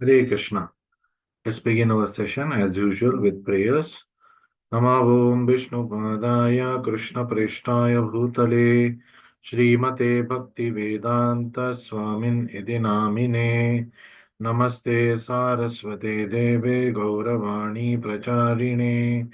Hare Krishna. Let's begin our session as usual with prayers. Namo Om Vishnu Padaya Krishna Preshtaya Bhutale Srimate Bhakti Vedanta Swamin Iti Namine Namaste Saraswate Deve Gauravani Pracharine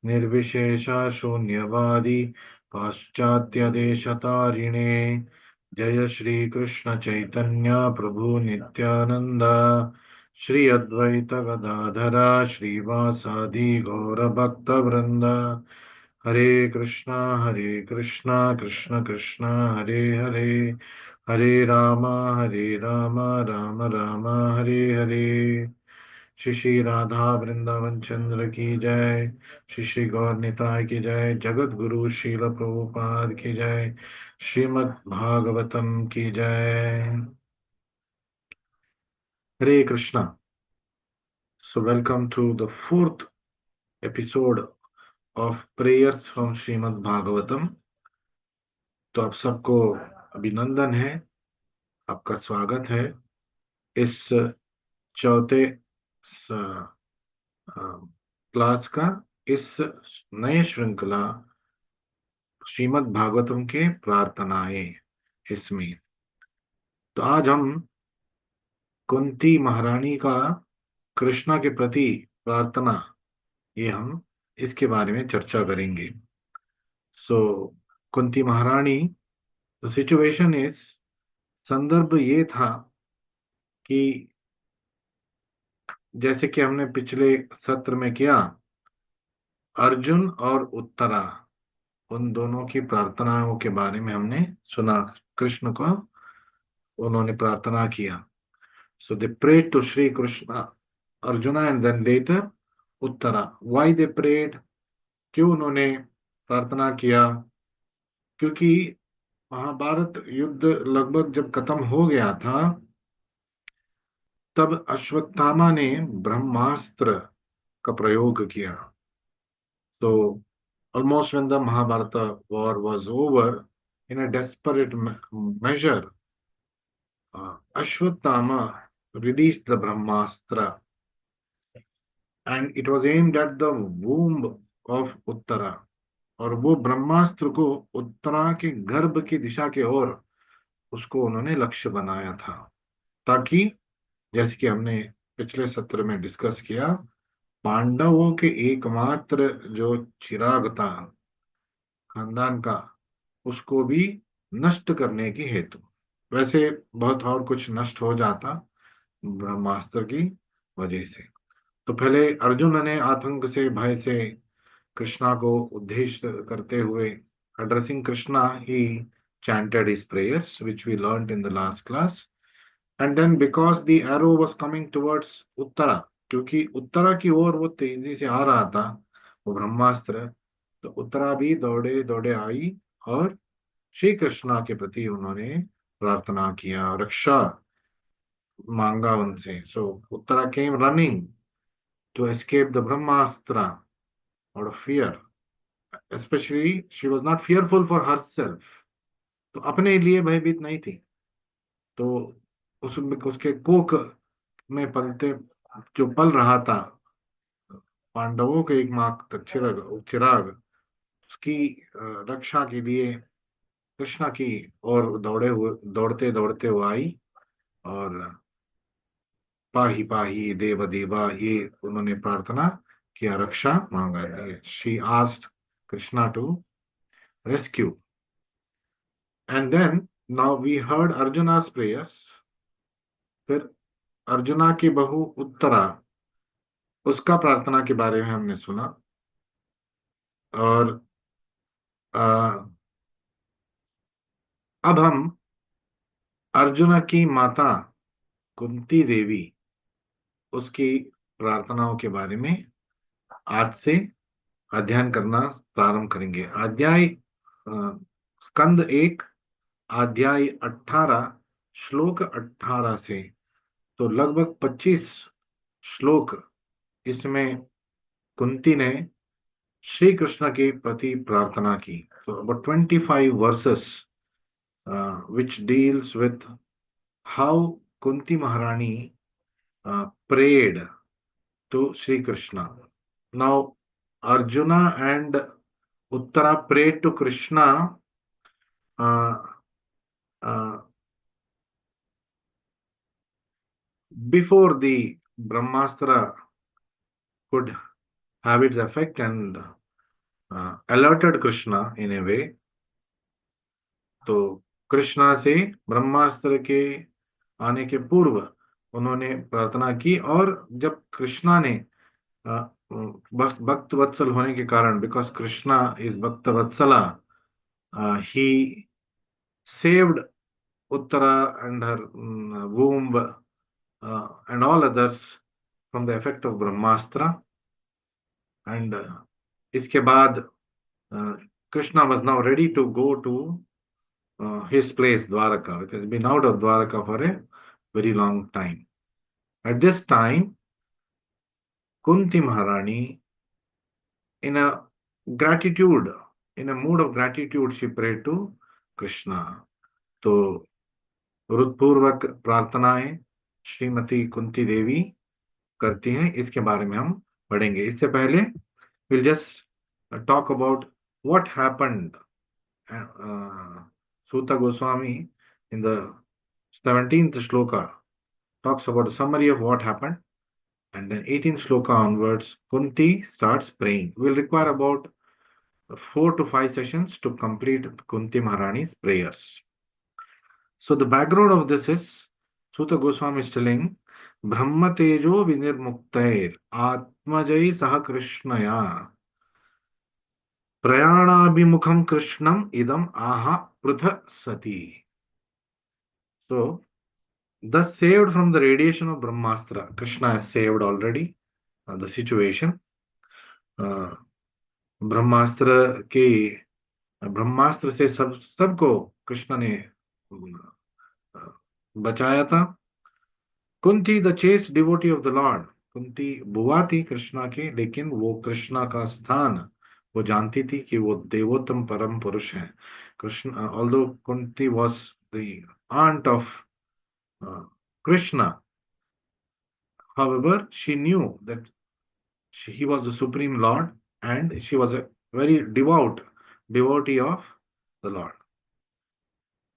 Nirvishesha Shunyavadi Paschatya Deshatarine Jaya Shri Krishna Chaitanya Prabhu Nityananda Shri Advaita Gadadhara Srivasadi Gaura Bhakta Vrinda Hare Krishna Krishna Krishna Hare Hare Hare Rama Rama Rama Hare Hare Shri Shri Radha Vrindavan चंद्र की जय। श्री श्री गौर निताय की जय। जगत गुरु शील प्रभुपाद की जय। श्रीमद् भागवतम की जय। हरे Krishna. So welcome to the fourth episode of prayers from Shrimad Bhagavatam. तो आप सबको अभिनंदन है, आपका स्वागत है इस चौथे क्लास का, इस नए श्रृंखला श्रीमद् भागवतम के प्रार्थनाएं इसमें। तो आज हम कुंती महारानी का कृष्णा के प्रति प्रार्थना, ये हम इसके बारे में चर्चा करेंगे। सो कुंती महारानी, द सिचुएशन इज, संदर्भ ये था कि जैसे कि हमने पिछले सत्र में किया, अर्जुन और उत्तरा, उन दोनों की प्रार्थनाओं के बारे में हमने सुना। कृष्ण को उन्होंने प्रार्थना किया। So they prayed to Sri Krishna, Arjuna and then later Uttara. Why they prayed? क्यों उन्होंने प्रार्थना किया? क्योंकि महाभारत युद्ध लगभग जब खत्म हो गया था, तब अश्वत्थामा ने ब्रह्मास्त्र का प्रयोग किया। So almost when the Mahabharata war was over, in a desperate measure, Ashwatthama released the Brahmastra, and it was aimed at the womb of Uttara, और वो ब्रह्मास्त्र को उत्तरा के गर्भ की दिशा के ओर उसको उन्होंने लक्ष्य बनाया था, ताकि जैसे कि हमने पिछले सत्र में डिस्कस किया, पांडवों के एकमात्र जो चिराग था खानदान का, उसको भी नष्ट करने की हेतु। वैसे बहुत और कुछ नष्ट हो जाता ब्रह्मास्त्र की वजह से। तो पहले अर्जुन ने आतंक से, भय से कृष्णा को उद्देश्य करते हुए, addressing Krishna, he chanted his prayers which we learned in the last class. And then because the arrow was coming towards Uttara, क्योंकि उत्तरा की ओर वो तेजी से आ रहा था वो ब्रह्मास्त्र, तो उत्तरा भी दौड़े दौड़े आई और श्री कृष्णा के प्रति उन्होंने प्रार्थना किया, रक्षा मांगा उनसे। So Uttara came running to escape the Brahmastra out of fear. Especially she was not fearful for herself, तो अपने लिए भयभीत नहीं थी। तो उसके कोख में पलते जो पल रहा था पांडवों के एकमात्र चिराग चिराग, उसकी रक्षा के लिए कृष्णा की और दौड़ते दौड़ते वो आई, और पाही पाही देव देवा, ये उन्होंने प्रार्थना किया, रक्षा मांगा। She asked Krishna to rescue. And then now we heard Arjuna's prayers. फिर अर्जुना की बहू उत्तरा, उसका प्रार्थना के बारे में हमने सुना। और अब हम अर्जुना की माता कुंती देवी, उसकी प्रार्थनाओं के बारे में आज से अध्ययन करना प्रारंभ करेंगे। अध्याय स्कंद 1, अध्याय 18, श्लोक 18 से, तो लगभग 25 श्लोक इसमें कुंती ने श्री कृष्ण के प्रति प्रार्थना की। So about 25 verses which deals with how Kunti Maharani prayed to Sri Krishna. Now, Arjuna and Uttara prayed to Krishna uh, uh, before the Brahmastra could have its effect and alerted Krishna in a way. तो कृष्णा से ब्रह्मास्त्र के आने के पूर्व उन्होंने प्रार्थना की, और जब कृष्णा ने भक्त वत्सल होने के कारण, बिकॉज कृष्णा इज भक्त वत्सला, ही saved Uttara and her womb and all others from the effect of Brahmastra. And इसके बाद Krishna was now ready to go to his place Dwaraka, because he's been out of Dwaraka for a very long time. At this time, Kunti Maharani, in a gratitude, in a mood of gratitude, she prayed to Krishna. तो हृदयपूर्वक प्रार्थनाएं श्रीमती कुंती देवी करती हैं, इसके बारे में हम पढ़ेंगे। इससे पहले we'll just talk about what happened. Suta Goswami in the 17th shloka talks about a summary of what happened, and then 18th shloka onwards, Kunti starts praying. We'll require about 4 to 5 sessions to complete Kunti Maharani's prayers. So the background of this is, Suta Goswami is telling, Brahma Tejo Vinirmuktair Atmajai Saha Krishnaya Prayanaabhimukham Krishnam Idam Aha Prutha Sati. So, thus saved from the radiation of Brahmastra, Krishna has saved already the situation. ब्रह्मास्त्र से सबको कृष्ण ने बचाया था. Kunti the chest devotee of the Lord, Kunti बुआ थी कृष्णा की, लेकिन वो कृष्णा का स्थान वो जानती थी कि वो देवोत्तम परम पुरुष हैं. Krishna, although Kunti was the aunt of Krishna, however, she knew that he was the supreme Lord, and she was a very devout devotee of the Lord.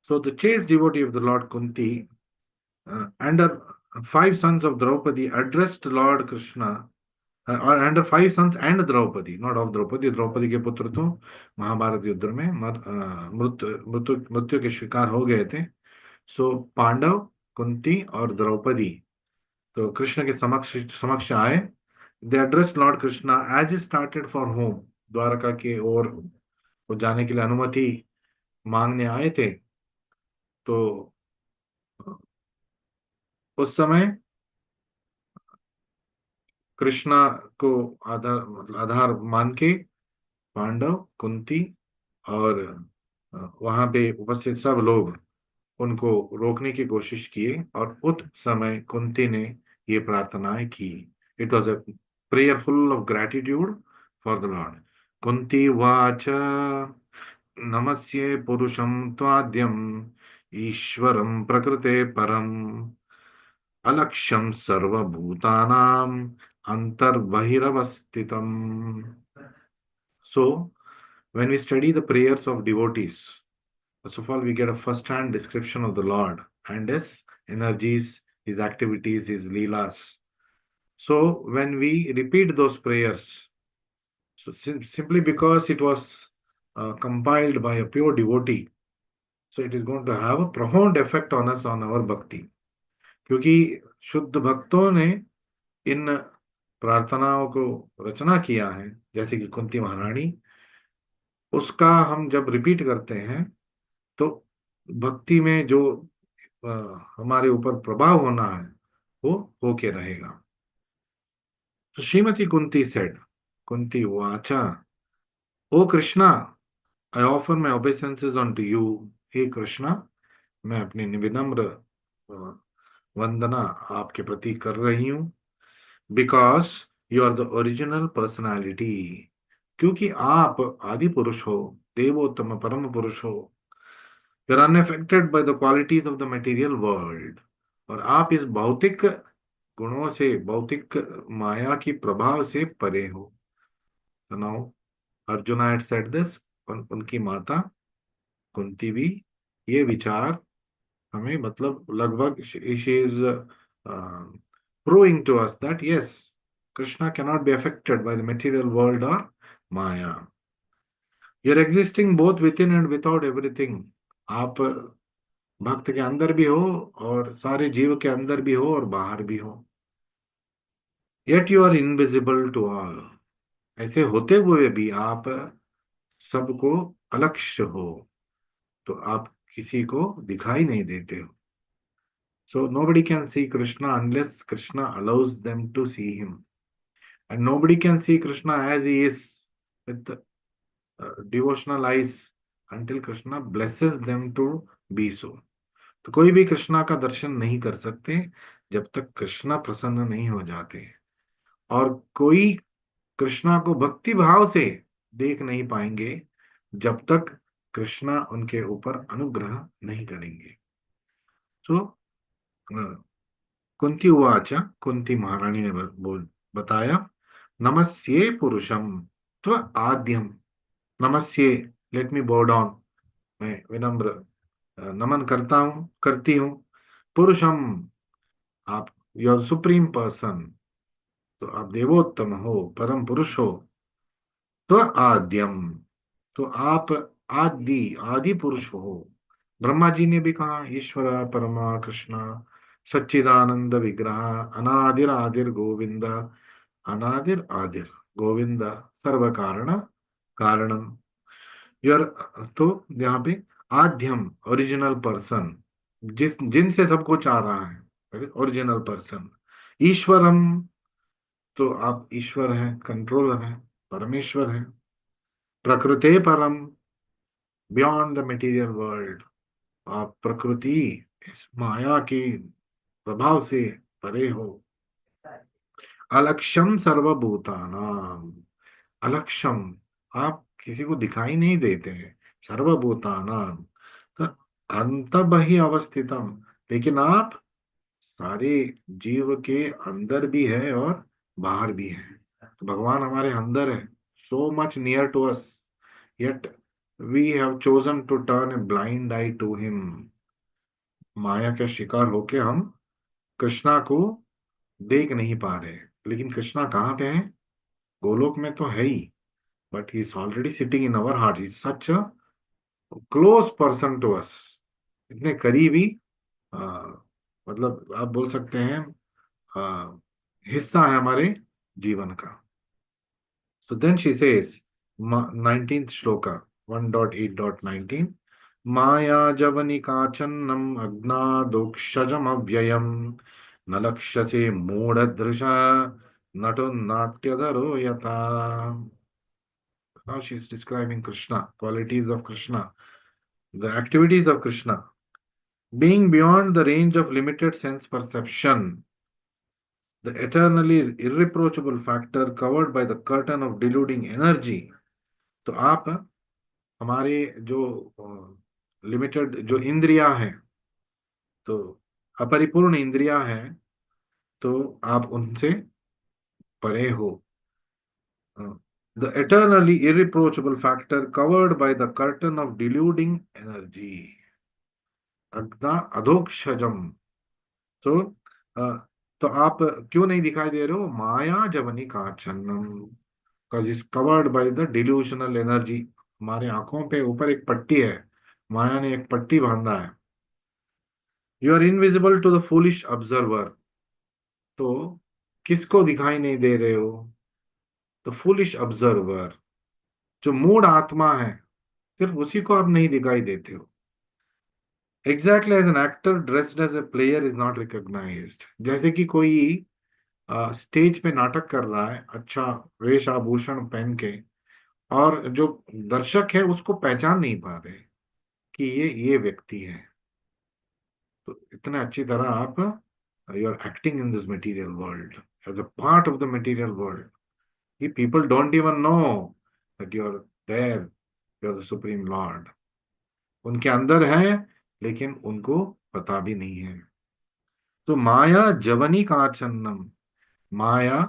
So the chaste devotee of the Lord Kunti and her 5 sons of Draupadi addressed Lord Krishna, and her 5 sons and Draupadi, not of Draupadi. Draupadi के पुत्र तो महाभारत युद्ध में मृत्यु के शिकार हो गए थे. सो पांडव, कुंती और द्रौपदी तो कृष्ण के समक्ष आए. They addressed Lord Krishna as he started for home. Dwarka के ओर वो जाने के लिए अनुमति मांगने आए थे. तो उस समय कृष्णा को आधार मान के पांडव, कुंती और वहां पे उपस्थित सब लोग उनको रोकने की कोशिश किए, और उस समय कुंती ने ये प्रार्थनाएं की. It was a prayer full of gratitude for the Lord. Kunti वाच नमस्ये पुरुषं त्वाद्यम् ईश्वरं प्रकृते परम् अलक्ष्यं सर्वभूतानां अंतर्बहिरवस्थितम्. So, when we study the prayers of devotees, first of all, we get a first-hand description of the Lord and his energies, his activities, his leelas. So, when we repeat those prayers, so simply because it was compiled by a pure devotee, so it is going to have a profound effect on us, on our bhakti. क्योंकि शुद्ध भक्तों ने इन प्रार्थनाओं को रचना किया है, जैसे कि कुंती महारानी, उसका हम जब रिपीट करते हैं तो भक्ति में जो हमारे ऊपर प्रभाव होना है वो होके रहेगा. तो श्रीमती कुंती सेड, कुंती वाचा, O Krishna, I offer my obeisances on to you. हे कृष्णा, मैं अपनी विनम्र वंदना आपके प्रति कर रही हूं. Because you are the original personality, क्योंकि आप आदि पुरुष हो, देवोत्तम परम पुरुष हो. You are unaffected by the qualities of the material world, और आप इस भौतिक गुणों से, भौतिक माया की प्रभाव से परे हो। Now arjuna had said this, उनकी माता कुंती भी ये विचार हमें, मतलब लगभग she is proving to us that yes, Krishna cannot be affected by the material world or Maya. You're existing both within and without everything. आप भक्त के अंदर भी हो और सारे जीव के अंदर भी हो और बाहर भी हो। Yet you are invisible to all. ऐसे होते हुए भी आप सबको अलक्ष्य हो, तो आप किसी को दिखाई नहीं देते हो। So nobody can see Krishna unless Krishna allows them to see him. And nobody can see Krishna as he is with devotional eyes until Krishna blesses them to be so. तो कोई भी कृष्णा का दर्शन नहीं कर सकते जब तक कृष्णा प्रसन्न नहीं हो जाते, और कोई कृष्णा को भक्ति भाव से देख नहीं पाएंगे जब तक कृष्णा उनके ऊपर अनुग्रह नहीं करेंगे। तो कुंती उवाच, कुंती महारानी ने बोल बताया, नमस्ये पुरुषम त्व आद्यम। नमस्ये, लेट मी बो डाउन, मैं विनम्र नमन करता हूँ, करती हूँ। पुरुषम, आप योर सुप्रीम पर्सन, तो आप देवोत्तम हो, परम पुरुष हो। तो आद्यम, तो आप आदि आदि पुरुष हो। ब्रह्मा जी ने भी कहा, ईश्वर परमा कृष्ण सच्चिदानंद विग्रह अनादिर आदिर गोविंद, अनादिर आदिर गोविंद सर्व कारण कारणम। यार, तो यहाँ पे आद्यम ओरिजिनल पर्सन, जिनसे सब कुछ आ रहा है, ओरिजिनल पर्सन। ईश्वरम, तो आप ईश्वर हैं, कंट्रोलर हैं, परमेश्वर हैं। प्रकृते परम, बियॉन्ड द मटेरियल वर्ल्ड, आप प्रकृति, इस माया के प्रभाव से परे हो। अलक्षम सर्वभूतानाम, अलक्षम, आप किसी को दिखाई नहीं देते हैं। सर्वभूतानाम, तो अंतर्बहि अवस्थितम, लेकिन आप सारे जीव के अंदर भी है और बाहर भी है। तो भगवान हमारे अंदर है, so much near to us, yet we have chosen to turn a blind eye to him। माया के शिकार होके हम कृष्णा को देख नहीं पा रहे, लेकिन कृष्णा कहाँ पे है? गोलोक में तो है ही, but he is already sitting in our heart, is such a close person to us, इतने करीबी, आ, मतलब आप बोल सकते हैं आ, हिस्सा है हमारे जीवन का। So then she says, 19th shloka, 1.8.19, माया जवनिकाचन्नम अज्ञादोक्षजम अव्ययम न लक्ष्यसे मूढ़दृशा नटो नाट्यधरो यथा। Now she is describing Krishna, qualities of Krishna, the activities of Krishna. Being beyond the range of limited sense perception, the eternally irreproachable factor covered by the curtain of deluding energy. तो आप हमारे जो limited जो इंद्रियां हैं, तो अपरिपूर्ण इंद्रियां हैं, तो आप उनसे परे हो। The eternally irreproachable factor covered by the curtain of deluding energy, अग्ना अधोक्षजम। तो अ, तो आप क्यों नहीं दिखाई दे रहे हो? माया जवनी काचन्नम, because is covered by the delusional energy. हमारे आंखों पे ऊपर एक पट्टी है, माया ने एक पट्टी बांधा है। You are invisible to the foolish observer, तो किसको दिखाई नहीं दे रहे हो? द फूलिश ऑब्जर्वर, जो मूड आत्मा है, सिर्फ उसी को आप नहीं दिखाई देते हो। Exactly as an actor dressed as a player is not recognized, जैसे कि कोई स्टेज पे नाटक कर रहा है अच्छा वेश आभूषण पहन के, और जो दर्शक है उसको पहचान नहीं पा रहे कि ये व्यक्ति है। तो इतने अच्छी तरह आप, you are acting in this material world as a part of the material world, कि people don't even know that you are there, you are the supreme Lord. उनके अंदर है, लेकिन उनको पता भी नहीं है। तो माया जवनिकाचन्नम, माया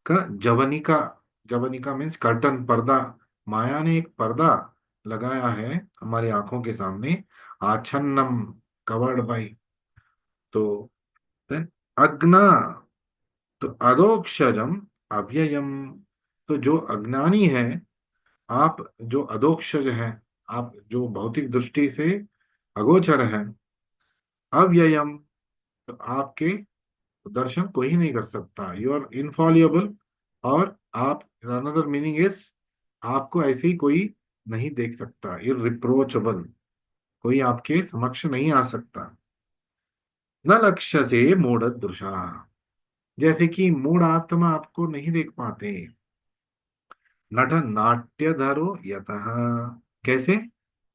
का जवनिका, जवनिका मीन्स कर्टन, पर्दा। माया ने एक पर्दा लगाया है हमारी आंखों के सामने, आच्छन्नम, कवर्ड बाई। तो then अज्ञा, तो अधोक्षजम अव्ययम, तो जो अज्ञानी है, आप जो अधोक्षज हैं, आप जो भौतिक दृष्टि से अगोचर हैं, अव्ययम, तो आपके दर्शन कोई नहीं कर सकता, यू आर इनफॉलिएबल। और आप, अनदर मीनिंग इज, आपको ऐसे ही कोई नहीं देख सकता, इरिप्रोचेबल, कोई आपके समक्ष नहीं आ सकता। न लक्ष्य से मूढ़ दृशा, जैसे कि मूढ़ आत्मा आपको नहीं देख पाते। नट नाट्य धरो यतः, कैसे,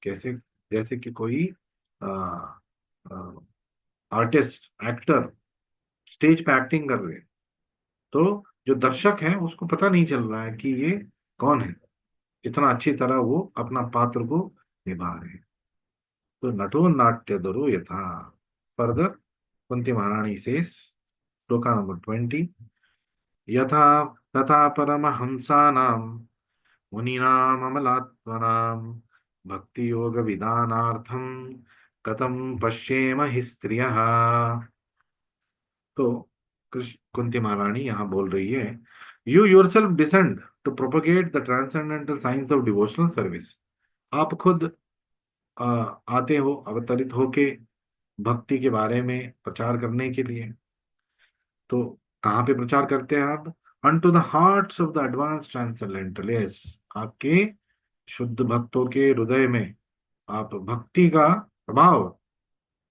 कैसे, जैसे कि कोई आर्टिस्ट, एक्टर स्टेज पे एक्टिंग कर रहे हैं, तो जो दर्शक है उसको पता नहीं चल रहा है कि ये कौन है, इतना अच्छी तरह वो अपना पात्र को निभा रहे हैं। तो नटो नाट्य धरो यथा, फर्दर कुंती महारानी से श्लोका नंबर 20, यथा तथा परमहंसानां मुनीनाम् अमलात्मनां भक्ति योग विधानार्थं कथं पश्येम हि स्त्रियः। तो कृष्ण, कुंती महारानी यहाँ बोल रही है, you yourself descend to propagate the transcendental science of devotional service. आप खुद आते हो अवतरित होके भक्ति के बारे में प्रचार करने के लिए। तो कहाँ पे प्रचार करते हैं आप? Unto the hearts of the advance transcendental, yes, आपके शुद्ध भक्तों के हृदय में आप भक्ति का प्रभाव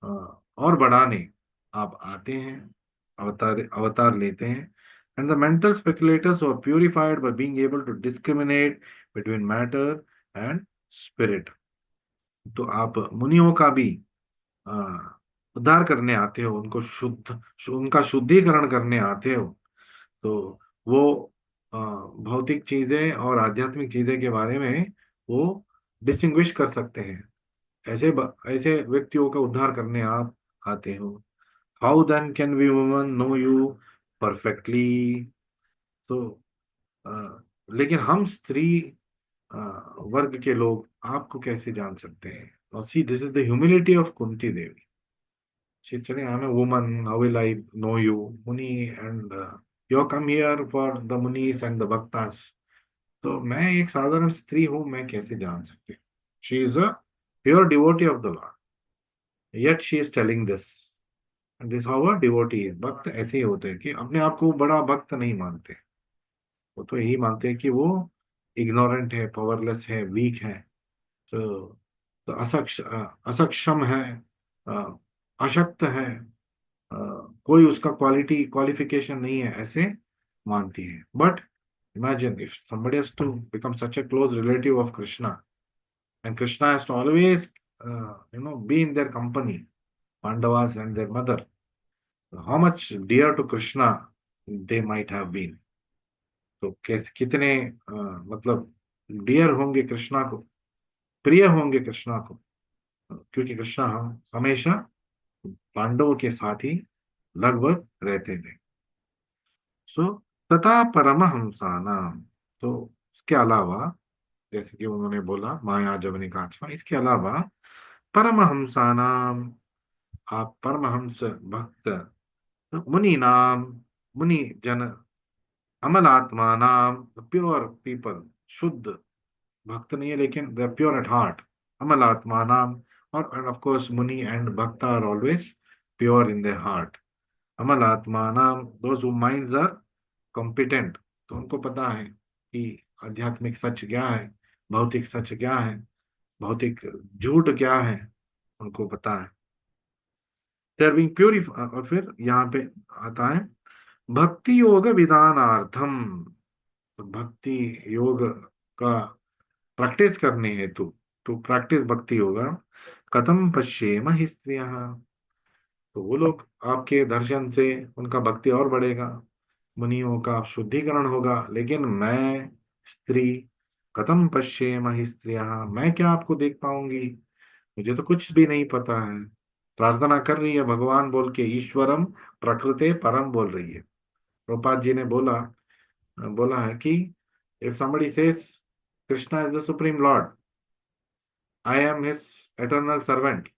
अ, और बढ़ाने आप आते हैं, अवतार अवतार लेते हैं। And the mental speculators are purified by being able to discriminate between matter and spirit. तो आप मुनियों का भी अ, उद्धार करने आते हो, उनको उनका शुद्धिकरण करने आते हो। तो वो भौतिक चीजें और आध्यात्मिक चीजें के बारे में वो डिस्टिंग्विश कर सकते हैं। ऐसे व्यक्तियों का उद्धार करने आप आते हो। How then can we women know you perfectly. तो अ, लेकिन हम स्त्री वर्ग के लोग आपको कैसे जान सकते हैं? और see, this is the humility of Kunti Devi. She is telling, I am a woman, how will I know you muni, and you come here for the munis and the bhaktas. तो मैं एक साधारण स्त्री हूं, मैं कैसे जान सकती हूँ? She is a pure devotee of the Lord, yet she is telling this. And this how a devotee is. भक्त ऐसे ही होते हैं कि अपने आप को बड़ा भक्त नहीं मानते, वो तो यही मानते हैं कि वो इग्नोरेंट है, पावरलेस है, वीक है, तो, असक्षम है, अ, अशक्त है, अ, कोई उसका क्वालिफिकेशन नहीं है, ऐसे मानती है। But imagine if somebody has to become such a close relative of Krishna, and Krishna has to always be in their company, Pandavas and their mother, how much dear to Krishna they might have been। तो कैसे, कितने मतलब dear होंगे कृष्णा को, प्रिय होंगे कृष्णा को, क्योंकि कृष्णा हम हमेशा पांडवों के साथ ही लगभग रहते थे। सो तथा परमहंसानाम, तो इसके अलावा, जैसे कि उन्होंने बोला माया जवनिकाक्षमा, इसके अलावा परमहंसानाम, आप परमहंस भक्त, मुनि नाम, मुनि जन, अमल आत्मा नाम, प्योर पीपल, शुद्ध भक्त नहीं है लेकिन they are pure at heart, अमल आत्मा नाम। और of course muni and bhakta are always pure in their heart. अमल आत्मा नाम, those who minds are competent, तो उनको पता है कि आध्यात्मिक सच क्या है, भौतिक सच क्या है, भौतिक झूठ क्या है, उनको पता है। They are being purified. और फिर यहाँ पे आता है भक्ति योग विधानार्थम, तो भक्ति योग का प्रैक्टिस करने हेतु, तो प्रैक्टिस भक्ति होगा, कथम पश्येम हि स्त्रियः, तो वो लोग आपके दर्शन से उनका भक्ति और बढ़ेगा, मुनियों का शुद्धिकरण होगा। लेकिन मैं स्त्री, कथम पश्येम हि स्त्रियः, मैं क्या आपको देख पाऊंगी, मुझे तो कुछ भी नहीं पता है। प्रार्थना कर रही है भगवान बोल के, ईश्वरम प्रकृते परम बोल रही है। प्रभुपाद जी ने बोला बोला है कि if somebody says Krishna is the supreme Lord, I am his eternal servant,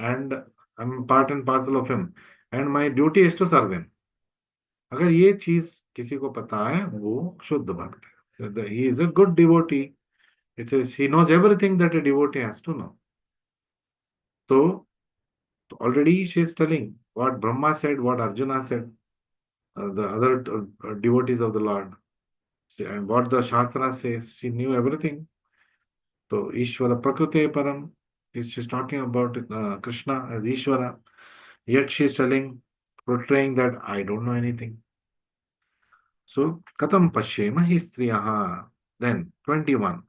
and I'm part and parcel of him, and my duty is to serve him. अगर ये चीज किसी को पता है वो शुद्ध भक्त है, he is a good devotee. It is he knows everything that a devotee has to know. तो already she is telling what Brahma said, what Arjuna said, the other devotees of the Lord, and what the Shastra says. She knew everything. So Ishvara Prakrute Param. She's talking about Krishna as Ishvara. Yet she is telling, portraying that I don't know anything. So Katam Pashyema hi striyaha. Then 21.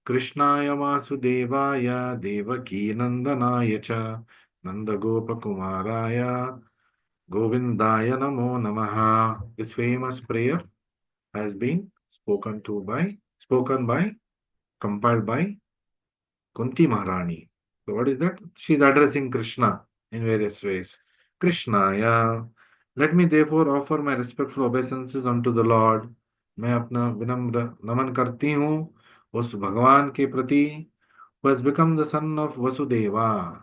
Krishnaya Vasudevaya Devaki Nandanaya cha Nanda Gopakumaraya Govindaya Namo Namaha. This famous prayer has been spoken by, compiled by Kunti Maharani. So what is that? She is addressing Krishna in various ways. Krishnaya, let me therefore offer my respectful obeisances unto the Lord. मैं अपना विनम्र नमन करती हूँ उस भगवान के प्रति, who has become the son of Vasudeva,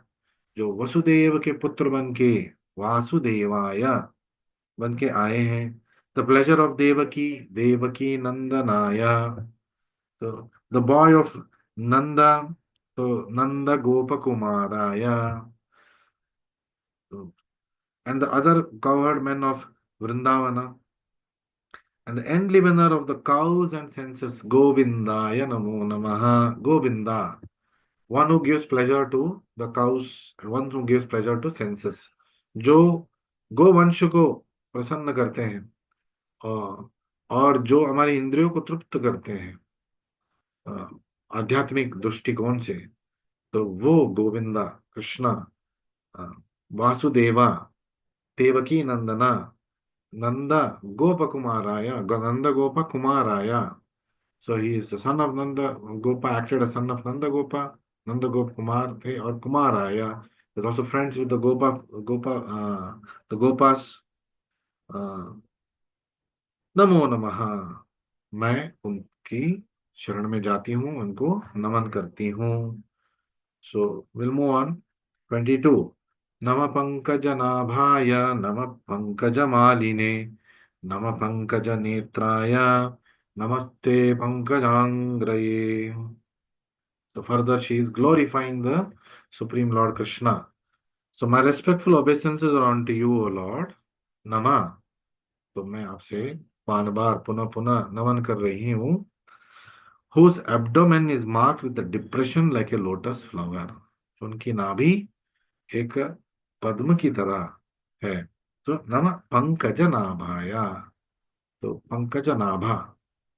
जो वसुदेव के पुत्र बन के वासुदेवाय बन के आए हैं। The pleasure of Devaki, Devaki नंदनाया, तो द बॉय ऑफ नंदा, तो नंद गोप कुमाराया, and the other cowherd men of Vrindavana, and the endly winner of the cows and senses, Govindaya Namo Namaha. Govinda, one who gives pleasure to the cows, and one who gives pleasure to senses, जो गोवंश को प्रसन्न करते हैं और जो हमारी इंद्रियों को तृप्त करते हैं अ, आध्यात्मिक दृष्टिकोण से, तो वो गोविंदा कृष्णा, अ, वासुदेवा, देवकी नंदना, नंदा गोप कुमाराया, नंद गोप कुमाराया। So he is the son of Nanda Gopa, acted as son of Nanda Gopa. Nanda Gop Kumar थे और कुमार आया. He's also friends with the Gopas. uh, नमो नमः, मैं उनकी शरण में जाती हूँ, उनको नमन करती हूँ। So will move on 22. नम पंकजनाभाय नम पंकजमालिने नम पंकजनेत्राय नमस्ते पंकजांग्रये. So further she is glorifying the Supreme Lord Krishna. So my respectful obeisances are unto you, O Lord. Nama. तो मैं आपसे बार बार पुनः पुनः नमन कर रही हूँ. Whose abdomen is marked with the depression like a lotus flower. उनकी नाभि एक पद्म की तरह है. तो नम पंकज नाभाया, तो पंकज नाभा,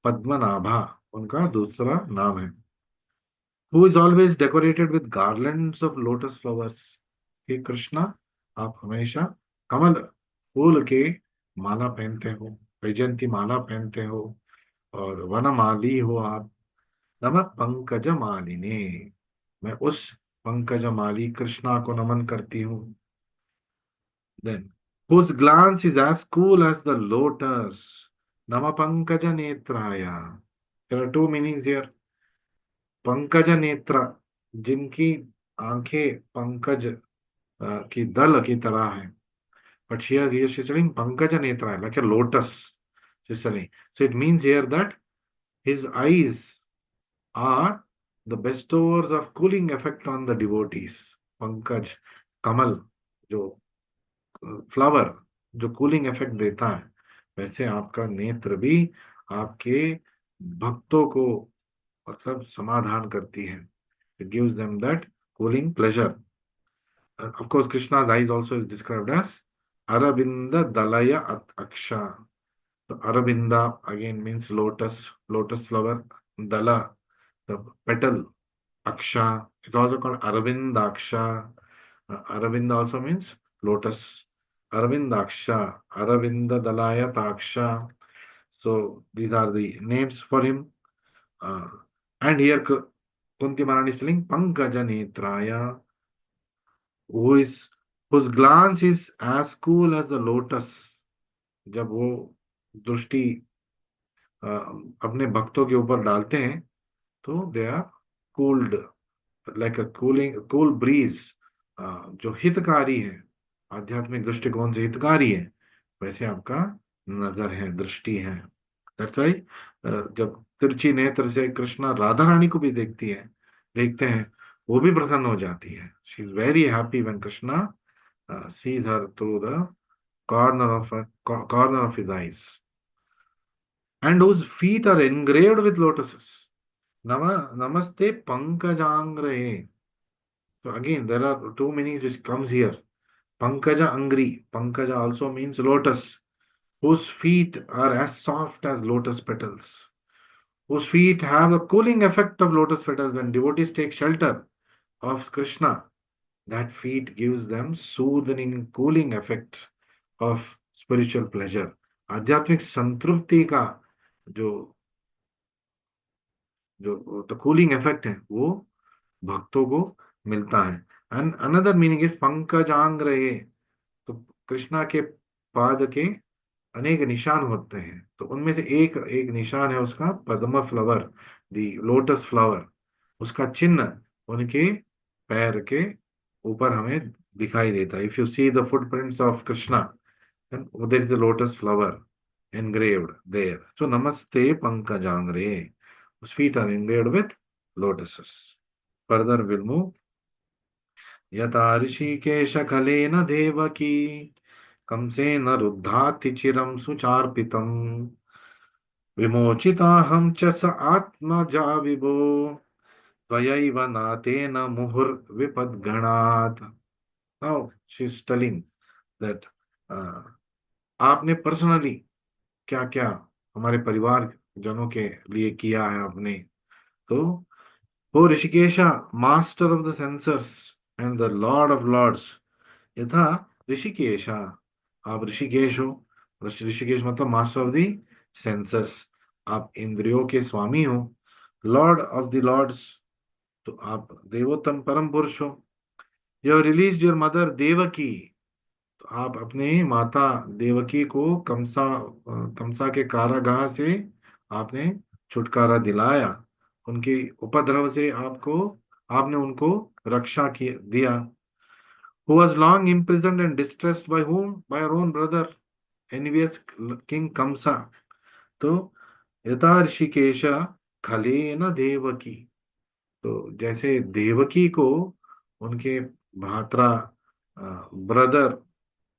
पद्मनाभा उनका दूसरा नाम है. Who is always decorated with garlands of lotus flowers. हे कृष्णा, आप हमेशा कमल फूल के माला पहनते हो, वैजयंती माला पहनते हो और वनमाली हो आप. नमः पंकज मालिने, मैं उस पंकज माली कृष्णा को नमन करती हूँ. Then, whose glance is as cool as the lotus. Nama pankaja netraya. There are two meanings here. Pankaj नेत्र, जिनकी आंखें पंकज की दल की तरह है. But here she's telling pankaja netra, like a lotus. She's telling. So it means here that his eyes are the bestowers of cooling effect on the devotees. Pankaj, कमल, जो flower जो कूलिंग इफेक्ट देता है, वैसे आपका नेत्र भी आपके भक्तों को मतलब समाधान करती है. It gives them that cooling pleasure. Of course, Krishna's eyes also is described as Arabinda Dalaya Aksha. So Arabinda again means lotus, lotus flower. Dala, the petal. Aksha, it's also called Aravindaksha. Aravinda also means lotus. Aravindaksha, Aravinda Dalaya Taksha. So these are the names for him. Uh, and here Kunti Maharani is telling Pankaja Netraya, who is whose glance is as cool as the lotus. जब वो दृष्टि अ, अपने भक्तों के ऊपर डालते हैं तो they are cooled like a cool breeze, जो हितकारी है, आध्यात्मिक दृष्टिकोण से हितकारी है, वैसे आपका नजर है, दृष्टि है। दैट्स वाई जब तिरछी नेत्र से कृष्णा राधा रानी को भी देखते हैं, वो भी प्रसन्न हो जाती है। She is very happy when Krishna seize her through the corner of his eyes, and whose feet are engraved with lotuses. Namaste Pankajangre. So again, there are two meanings which comes here. Pankaja Angri. Pankaja also means lotus, whose feet are as soft as lotus petals, whose feet have the cooling effect of lotus petals. When devotees take shelter of Krishna, that feet gives them soothing, cooling effect of spiritual pleasure. आध्यात्मिक संतृप्ति का जो जो the cooling effect है वो भक्तों को मिलता है। एंड अनदर मीनिंग इज पंकजांग रहे, तो कृष्णा के पाद के अनेक निशान होते हैं, तो उनमें से एक एक निशान है उसका पद्म फ्लावर, दी लोटस फ्लावर, उसका चिन्ह उनके पैर के ऊपर हमें दिखाई देता है। If you see the footprints of Krishna, then there is a lotus flower engraved there. So namaste pankajangre, whose feet are engraved with lotuses. Further we'll move. यथा ऋषिकेश खलेन देवकी कंसेन रुद्धाति चिरं सुचार्पितम् विमोचिताहं च स आत्मजा विभो त्वयैव नातेन मुहुर्विपद्गणात्। Now she's telling that आपने पर्सनली क्या क्या हमारे परिवार जनों के लिए किया है आपने। तो O Hrishikesha, master of the senses and the Lord of lords, यथा ऋषिकेशा, आप ऋषिकेश हो। ऋषिकेश मतलब मास्टर ऑफ द सेंसस, आप इंद्रियों के स्वामी हो। लॉर्ड ऑफ द लॉर्ड्स, तो आप देवोत्तम परम पुरुष हो। You release your mother Devaki, तो आप अपने माता देवकी को कंसा के कारागाह से आपने छुटकारा दिलाया, उनके उपद्रव से आपने उनको रक्षा दिया। Who was long imprisoned and distressed by whom? By our own brother, envious king Kamsa. तो यथा ऋषिकेश खले न देवकी, तो जैसे देवकी को उनके भ्राता brother,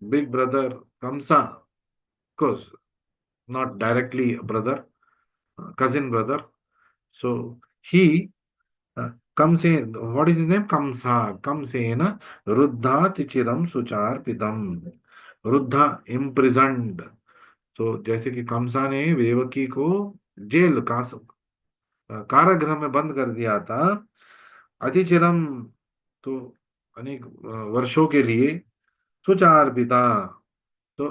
big brother Kamsa, course not directly a brother, cousin brother. So he comes in, what is his name? Kamsa. Comes in Ruddha Tichiram Sucharpidam. Ruddha imprisoned. तो जैसे कि कंसा ने देवकी को जेल कारागृह में बंद कर दिया था, अतिचिरम, तो अनेक वर्षों के लिए, सुचार्पिता, तो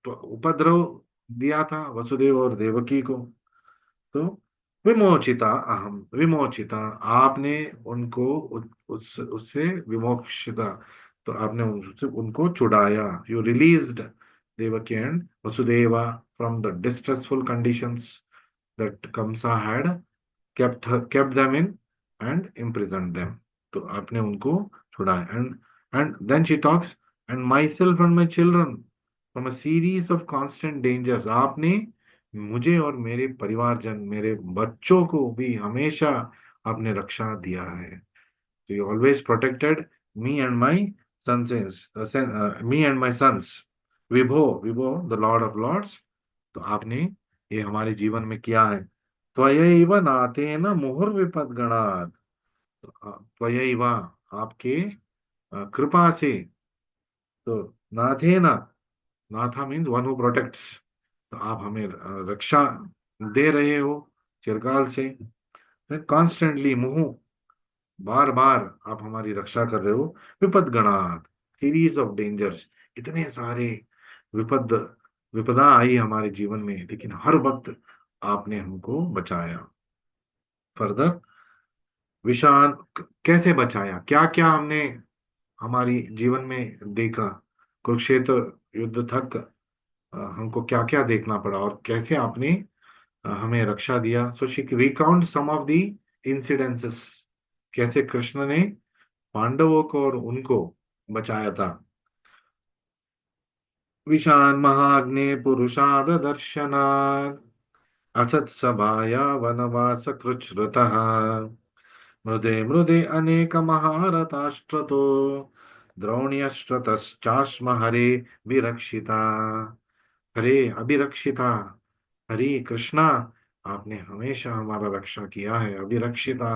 उपद्रव दिया था वसुदेव और देवकी को। तो विमोचिता अहम, विमोचिता, आपने उनको उससे विमोक्षिता, तो आपने उनसे उनको छुड़ाया। You released Devaki and Vasudeva from the distressful conditions that Kamsa had kept them in and imprisoned them. तो आपने उनको छुड़ाया। And then she talks, and myself and my children from a series of constant dangers. आपने मुझे और मेरे परिवारजन, मेरे बच्चों को भी हमेशा आपने रक्षा दिया है। So you always protected me and my sons, me and my sons. विभो the Lord of Lords, तो आपने ये हमारे जीवन में किया है। त्वयैव नातेन मुहुर्विपद्गणात्, त्वयैव, आपके कृपा से, तो नाथेन, नाथा मीन्स वन हु प्रोटेक्ट्स, तो आप हमें रक्षा दे रहे हो चिरकाल से। कॉन्स्टेंटली, मुहु, बार बार आप हमारी रक्षा कर रहे हो। विपद्गणात्, सीरीज ऑफ डेंजर्स, इतने सारे विपद विपदा आई हमारे जीवन में, लेकिन हर वक्त आपने हमको बचाया। फर्दर, विषान, कैसे बचाया, क्या क्या हमने हमारी जीवन में देखा, कुरुक्षेत्र युद्ध तक हमको क्या क्या देखना पड़ा और कैसे आपने हमें रक्षा दिया। So she recount some of the incidences, कैसे कृष्ण ने पांडवों को और उनको बचाया था। विशान महाग्ने पुरुषाद दर्शनात् असत् सभाया वनवास कृच्छ्रुतः मृदे मृदे अनेक महारथाश्त्रतो द्रोण्यश्त्रतश्चाश्म हरे विरक्षिता। हरे अभिरक्षिता, हरे कृष्णा, आपने हमेशा हमारा रक्षा किया है, अभिरक्षिता।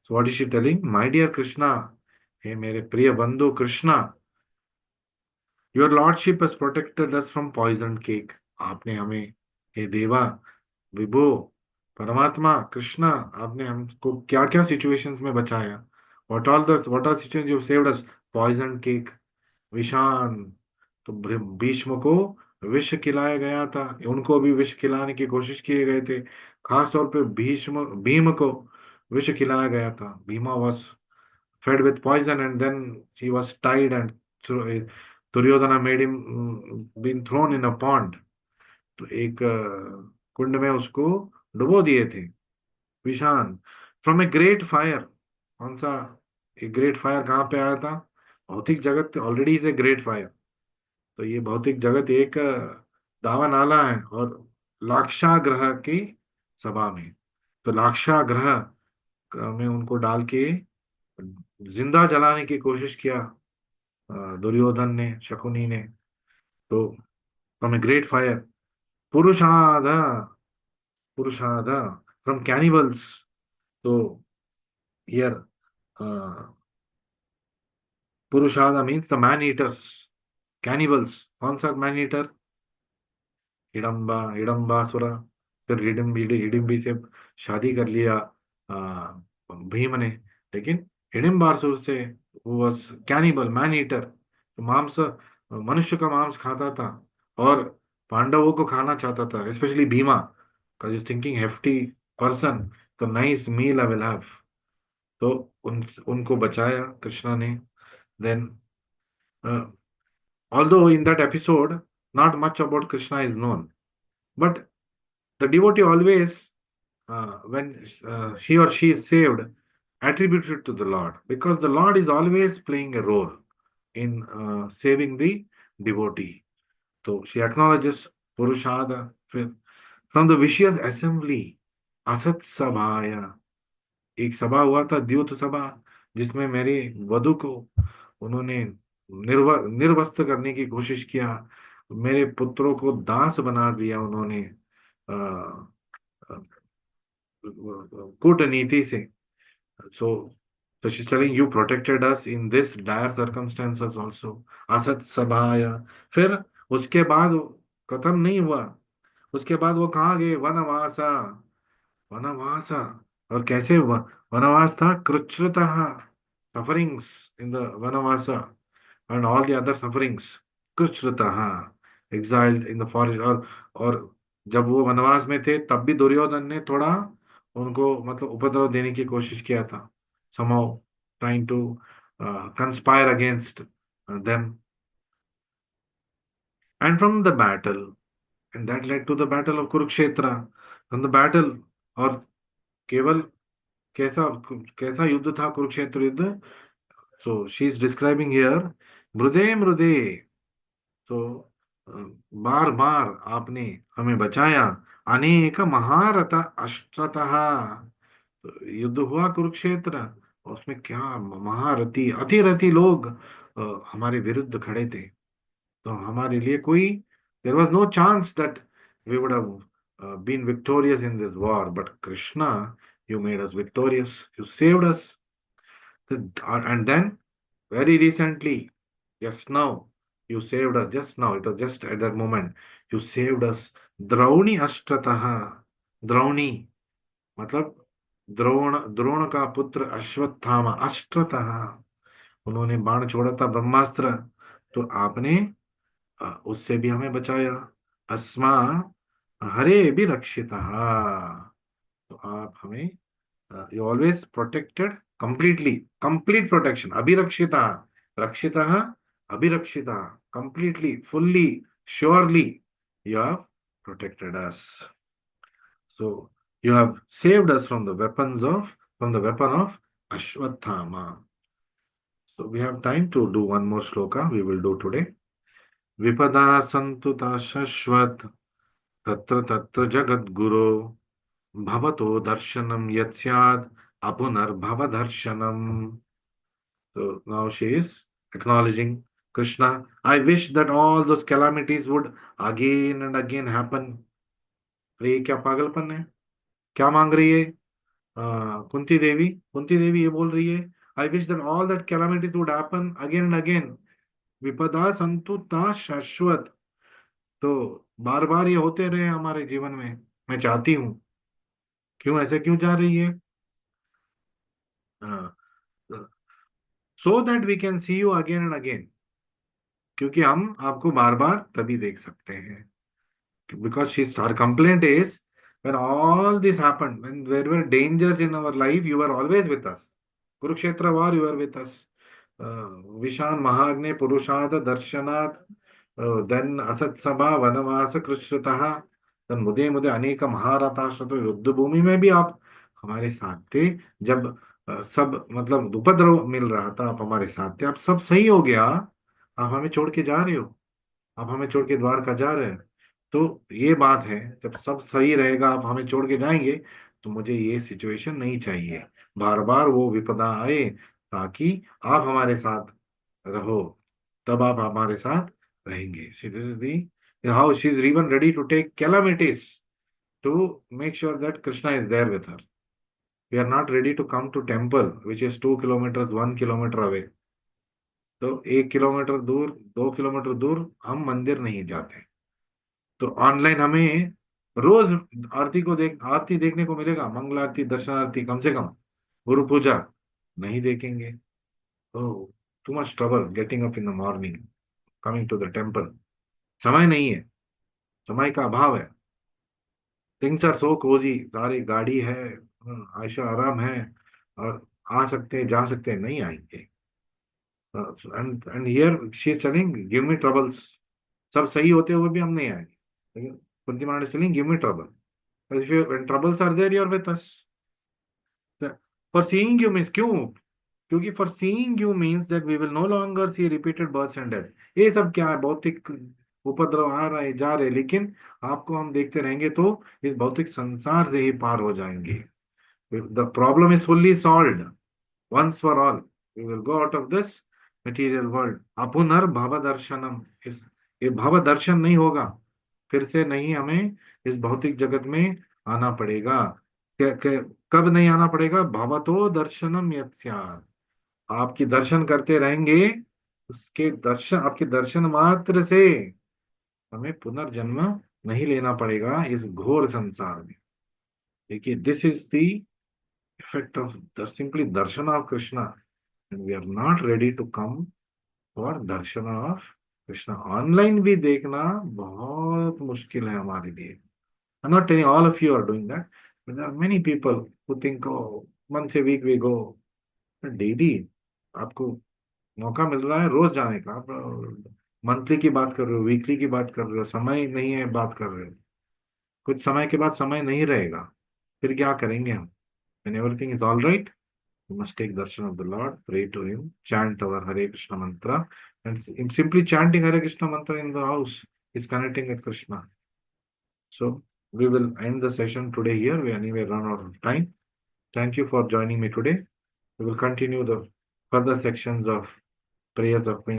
So what is she telling? My dear Krishna, हे मेरे प्रिय बंधु Krishna, your lordship has protected us from poisoned cake। आपने हमें, हे देवा, विभो, परमात्मा कृष्णा, आपने हमको क्या क्या सिचुएशंस में बचाया। What all situations you saved us? Poison cake, विषान, तो भीष्म को विष खिलाया गया था, उनको भी विष खिलाने की कोशिश किए गए थे। खास तौर पे भीम को विष खिलाया गया था। Bhima was fed with poison and then he was tied and Duryodhana made him been thrown in a pond। तो एक कुंड में उसको डुबो दिए थे। विषान फ्रॉम ए ग्रेट फायर, कौन सा? एक ग्रेट फायर कहाँ पे आया था? भौतिक जगत already is a great fire. तो ये भौतिक जगत एक दावा नाला है, और लाक्षागृह की सभा में, तो लाक्षागृह में उनको डाल के जिंदा जलाने की कोशिश किया दुर्योधन ने, शकुनी ने। तो फ्रॉम ए ग्रेट फायर, पुरुषाद, पुरुषाद फ्रॉम कैनिबल्स। तो हियर पुरुषादा means the man eaters, cannibals. कौन सा मैन ईटर? हिडम्बा, हिडम्बासुरा। फिर हिडिम्बी से शादी कर लिया भीम ने, लेकिन हिडिम्बासुर से वो वाज कैनिबल, मैन ईटर, तो मांस, मनुष्य का मांस खाता था और पांडवों को खाना चाहता था, स्पेशली भीमा का जो थिंकिंग हेफ्टी पर्सन। तो nice meal I will have. तो उनको बचाया कृष्णा ने। Then although in that episode not much about Krishna is known, but the devotee always, when he or she is saved, attributes it to the Lord, because the Lord is always playing a role in saving the devotee. So she acknowledges Purushada from the vicious assembly, Asat Sabhaya। एक सभा हुआ था, द्यूत सभा, जिसमें मेरी वधु को उन्होंने निर्वस्त्र करने की कोशिश किया, मेरे पुत्रों को दास बना दिया उन्होंने कूटनीति से। सो so she's telling you protected us in this dire circumstances also। असत सभाया। फिर उसके बाद खत्म नहीं हुआ, उसके बाद वो कहाँ गए? वनवासा, वनवासा। और कैसे वनवास था? कृच्छ्रुतः, sufferings in the vanavasa and all the other sufferings. कृच्छ्रुतः, एग्जाइल्ड इन द फॉरेस्ट। और जब वो वनवास में थे तब भी दुर्योधन ने थोड़ा उनको मतलब उपद्रव देने की कोशिश किया था, somehow trying to conspire against them। And from the battle, and that led to the battle of Kurukshetra। from the battle, और केवल कैसा कैसा युद्ध था कुरुक्षेत्र युद्ध? So she is describing here, मृदे मृदे। तो बार बार आपने हमें बचाया, अनेक महारथ अश्वतः। तो युद्ध हुआ कुरुक्षेत्र, और उसमें क्या महारथी अतिरथी लोग हमारे विरुद्ध खड़े थे। तो हमारे लिए कोई, there was no chance that we would have been victorious in this war, but Krishna, you made us victorious, you saved us। And then very recently, just now, you saved us, just now, it was just at that moment, you saved us। द्रौणी अष्टतः, द्रौणी मतलब द्रोण, द्रोण का पुत्र अश्वत्थामा, अष्टतः, उन्होंने बाण छोड़ा था ब्रह्मास्त्र, तो आपने उससे भी हमें बचाया। अस्मा हरे भी रक्षिता, तो आप हमें, you always protected completely, complete protection, अभिरक्षिता, Rakshitah, Abhirakshitah, completely, fully, surely, you have protected us. So you have saved us from the weapon of Ashwathama. So we have time to do one more shloka. We will do today. Vipada santuta shashvat tatra tatra jagat guru bhavato darshanam yatsyad apunar bhava darshanam. So now she is acknowledging Krishna. I wish that all those calamities would again and again happen. अरे ये क्या पागलपन है? क्या मांग रही है कुंती देवी ये बोल रही है, I wish that all that calamities would happen again and again. विपदा संतु ता शाश्वत. तो बार बार ये होते रहे हमारे जीवन में, मैं चाहती हूँ. क्यों ऐसे क्यों जा रही है? So that we can see you again and again. क्योंकि हम आपको बार बार तभी देख सकते हैं. Because her complaint is, when all this happened, when there were dangers in our life, you were always with us. Kurukshetra war, you were with us. Vishan Mahagne Purushat Darshanat, then Asat Sabha Vanavasa Krishritaha, then मुदे मुदे अनेक महारथाश्रत युद्ध भूमि में भी आप हमारे साथ थे. जब सब मतलब उपद्रव मिल रहा था, आप हमारे साथ थे. अब सब सही हो गया, आप हमें छोड़ के जा रहे हो, आप हमें छोड़ के द्वारका जा रहे हैं. तो ये बात है, जब सब सही रहेगा आप हमें छोड़ के जाएंगे, तो मुझे ये सिचुएशन नहीं चाहिए. बार बार वो विपदा आए ताकि आप हमारे साथ रहो, तब आप हमारे साथ रहेंगे. See this is the how she is even ready to take calamities to make sure that Krishna is there with her. We are not ready to come to temple which is 2 kilometre 1 kilometre away. तो 1 kilometre दूर, 2 kilometre दूर हम मंदिर नहीं जाते. तो online हमें रोज आरती देखने को मिलेगा, मंगल आरती, दर्शन आरती, कम से कम गुरु पूजा नहीं देखेंगे. तो too much trouble getting up in the morning, coming to the temple. समय नहीं है, समय का अभाव है. थिंग्स आर सो कोजी, सारी गाड़ी है, आयशा आराम है, और आ सकते हैं जा सकते हैं, नहीं आएंगे. And here she is telling give me troubles. सब सही होते हुए भी हम नहीं आएंगे, लेकिन कुंती महारानी is telling give me trouble. If you, when troubles are there, you're with us. For seeing you means क्यों? क्योंकि for seeing you means that we will no longer see repeated births and death. ये सब क्या है? भौतिक उपद्रव आ रहे जा रहे, लेकिन आपको हम देखते रहेंगे तो इस भौतिक संसार से ही पार हो जाएंगे. The problem is fully solved once for all. We will go out of this material world. अपुनर भव दर्शनम. इस ये भव दर्शन नहीं होगा, फिर से नहीं हमें इस भौतिक जगत में आना पड़ेगा. कब नहीं आना पड़ेगा? भवतो दर्शनम यत्स्यात्. आपकी दर्शन करते रहेंगे, उसके दर्शन, आपके दर्शन मात्र से हमें पुनर्जन्म नहीं लेना पड़ेगा इस घोर संसार में. देखिए, this is the effect of simply darshan of Krishna. And we are not ready to come for darshan of Krishna. Online भी देखना बहुत मुश्किल है हमारे लिए. I'm not telling all of you are doing that, but there are many people who think, oh, once a week we go. Daily आपको मौका मिल रहा है रोज जाने का. आप मंथली की बात कर रहे हो, वीकली की बात कर रहे हो, समय नहीं है बात कर रहे हो. कुछ समय के बाद समय नहीं रहेगा, फिर क्या करेंगे हम? When everything is all right, we must take darshan of the Lord, pray to Him, chant our Hare Krishna mantra, and simply chanting Hare Krishna mantra in the house is connecting with Krishna. So we will end the session today here. We anyway run out of time. Thank you for joining me today. We will continue the further sections of prayers of